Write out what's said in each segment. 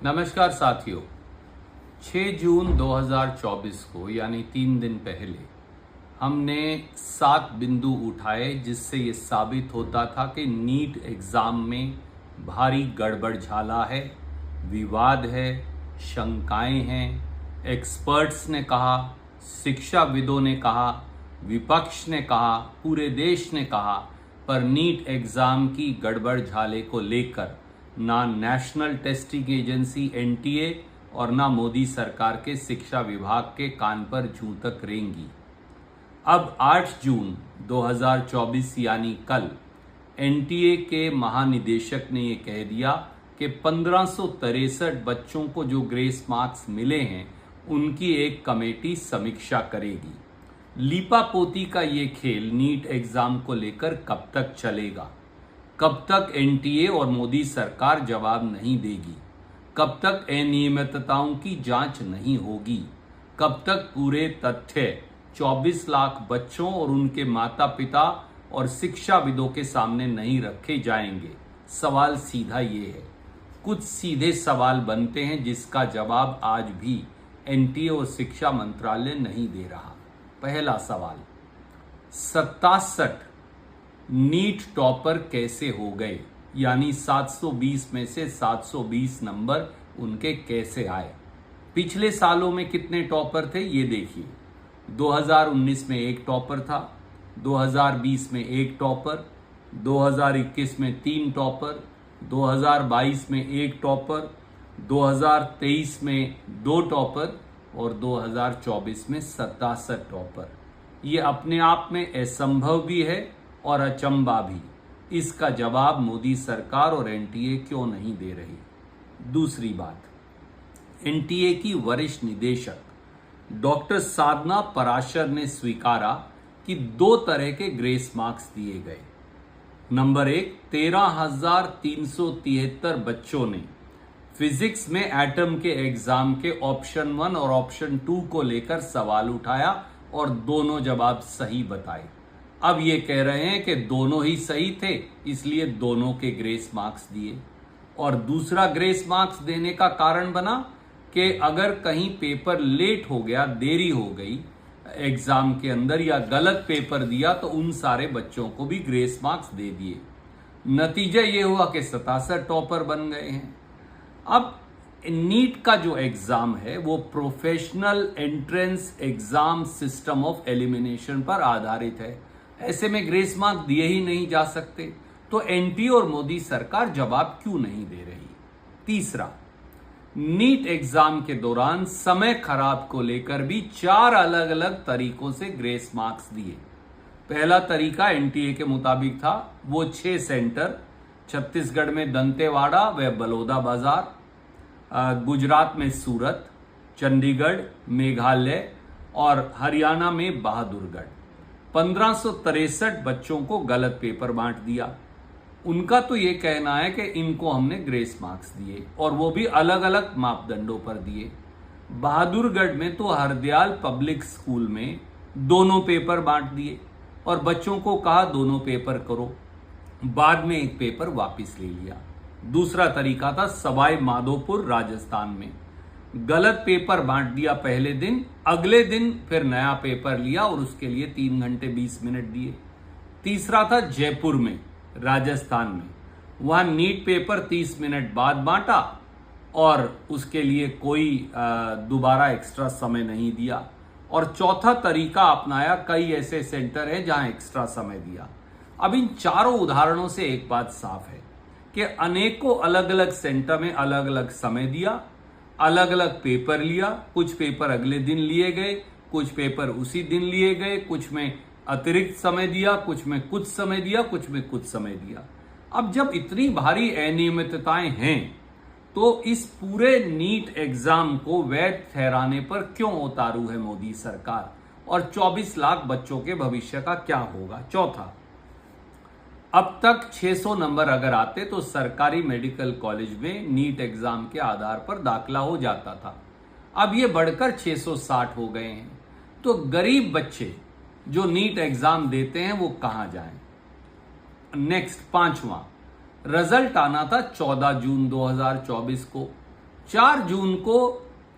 नमस्कार साथियों। 6 जून 2024 को यानी 3 दिन पहले हमने 7 बिंदु उठाए जिससे ये साबित होता था कि नीट एग्जाम में भारी गड़बड़ झाला है, विवाद है, शंकाएं हैं। एक्सपर्ट्स ने कहा, शिक्षाविदों ने कहा, विपक्ष ने कहा, पूरे देश ने कहा, पर नीट एग्जाम की गड़बड़ झाले को लेकर ना नेशनल टेस्टिंग एजेंसी एनटीए और ना मोदी सरकार के शिक्षा विभाग के कान पर जूं तक रेंगी। अब 8 जून 2024 यानी कल एनटीए के महानिदेशक ने ये कह दिया कि 1563 बच्चों को जो ग्रेस मार्क्स मिले हैं उनकी एक कमेटी समीक्षा करेगी। लीपापोती का ये खेल नीट एग्जाम को लेकर कब तक चलेगा? कब तक एनटीए और मोदी सरकार जवाब नहीं देगी? कब तक अनियमितताओं की जांच नहीं होगी? कब तक पूरे तथ्य 24 लाख बच्चों और उनके माता पिता और शिक्षाविदों के सामने नहीं रखे जाएंगे? सवाल सीधा ये है। कुछ सीधे सवाल बनते हैं जिसका जवाब आज भी एनटीए और शिक्षा मंत्रालय नहीं दे रहा। पहला सवाल, 67 नीट टॉपर कैसे हो गए? यानी 720 में से 720 नंबर उनके कैसे आए? पिछले सालों में कितने टॉपर थे ये देखिए। 2019 में एक टॉपर था, 2020 में एक टॉपर, 2021 में 3 टॉपर, 2022 में एक टॉपर, 2023 में 2 टॉपर और 2024 में 67 टॉपर। ये अपने आप में असंभव भी है और अचंबा भी। इसका जवाब मोदी सरकार और एनटीए क्यों नहीं दे रही? दूसरी बात, एनटीए की वरिष्ठ निदेशक डॉक्टर साधना पराशर ने स्वीकारा कि 2 तरह के ग्रेस मार्क्स दिए गए। नंबर 1, 13,373 बच्चों ने फिजिक्स में एटम के एग्जाम के ऑप्शन 1 और ऑप्शन 2 को लेकर सवाल उठाया और दोनों जवाब सही बताए। अब ये कह रहे हैं कि दोनों ही सही थे इसलिए दोनों के ग्रेस मार्क्स दिए। और दूसरा ग्रेस मार्क्स देने का कारण बना कि अगर कहीं पेपर लेट हो गया, देरी हो गई एग्जाम के अंदर या गलत पेपर दिया तो उन सारे बच्चों को भी ग्रेस मार्क्स दे दिए। नतीजा ये हुआ कि 67 टॉपर बन गए हैं। अब नीट का जो एग्जाम है वो professional entrance exam system of elimination पर आधारित है। ऐसे में ग्रेस मार्क दिए ही नहीं जा सकते, तो एनटीए और मोदी सरकार जवाब क्यों नहीं दे रही? तीसरा, नीट एग्जाम के दौरान समय खराब को लेकर भी 4 अलग अलग तरीकों से ग्रेस मार्क्स दिए। पहला तरीका एनटीए के मुताबिक था, वो 6 सेंटर छत्तीसगढ़ में दंतेवाड़ा व बलौदा बाजार, गुजरात में सूरत, चंडीगढ़, मेघालय और हरियाणा में बहादुरगढ़, 1563 बच्चों को गलत पेपर बांट दिया। उनका तो ये कहना है कि इनको हमने ग्रेस मार्क्स दिए और वो भी अलग अलग मापदंडों पर दिए। बहादुरगढ़ में तो हरदयाल पब्लिक स्कूल में दोनों पेपर बांट दिए और बच्चों को कहा दोनों पेपर करो, बाद में एक पेपर वापस ले लिया। दूसरा तरीका था सवाई माधोपुर राजस्थान में, गलत पेपर बांट दिया पहले दिन, अगले दिन फिर नया पेपर लिया और उसके लिए 3 घंटे 20 मिनट दिए। तीसरा था जयपुर में राजस्थान में, वहां नीट पेपर 30 मिनट बाद बांटा और उसके लिए कोई दोबारा एक्स्ट्रा समय नहीं दिया। और चौथा तरीका अपनाया, कई ऐसे सेंटर हैं जहां एक्स्ट्रा समय दिया। अब इन चारों उदाहरणों से एक बात साफ है कि अनेकों अलग अलग सेंटर में अलग अलग समय दिया, अलग अलग पेपर लिया। कुछ पेपर अगले दिन लिए गए, कुछ पेपर उसी दिन लिए गए, कुछ में अतिरिक्त समय दिया, कुछ में कुछ समय दिया, कुछ में कुछ समय दिया। अब जब इतनी भारी अनियमितताएं हैं तो इस पूरे नीट एग्जाम को वैध ठहराने पर क्यों उतारू है मोदी सरकार? और 24 लाख बच्चों के भविष्य का क्या होगा? चौथा, अब तक 600 नंबर अगर आते तो सरकारी मेडिकल कॉलेज में नीट एग्जाम के आधार पर दाखिला हो जाता था। अब ये बढ़कर 660 हो गए हैं। तो गरीब बच्चे जो नीट एग्जाम देते हैं वो कहां जाएं? नेक्स्ट, 5वां, रिजल्ट आना था 14 जून 2024 को। 4 जून को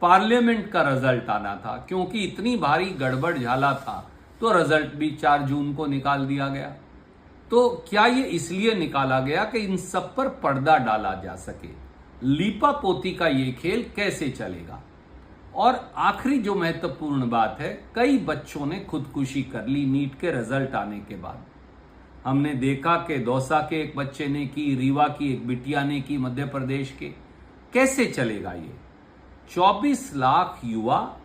पार्लियामेंट का रिजल्ट आना था, क्योंकि इतनी भारी गड़बड़ झाला था तो रिजल्ट भी 4 जून को निकाल दिया गया। तो क्या ये इसलिए निकाला गया कि इन सब पर पर्दा डाला जा सके? लीपा पोती का ये खेल कैसे चलेगा? और आखिरी जो महत्वपूर्ण बात है, कई बच्चों ने खुदकुशी कर ली नीट के रिजल्ट आने के बाद। हमने देखा कि दौसा के एक बच्चे ने की, रीवा की एक बिटिया ने की, मध्य प्रदेश के। कैसे चलेगा ये? 24 लाख युवा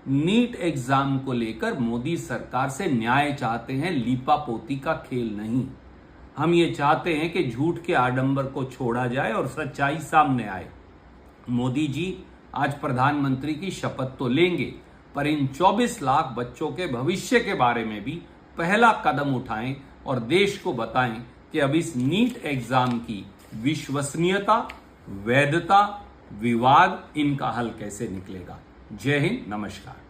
नीट एग्जाम को लेकर मोदी सरकार से न्याय चाहते हैं, लीपा पोती का खेल नहीं। हम ये चाहते हैं कि झूठ के आडंबर को छोड़ा जाए और सच्चाई सामने आए। मोदी जी आज प्रधानमंत्री की शपथ तो लेंगे, पर इन 24 लाख बच्चों के भविष्य के बारे में भी पहला कदम उठाएं और देश को बताएं कि अब इस नीट एग्जाम की विश्वसनीयता, वैधता, विवाद, इनका हल कैसे निकलेगा। जय हिंद, नमस्कार।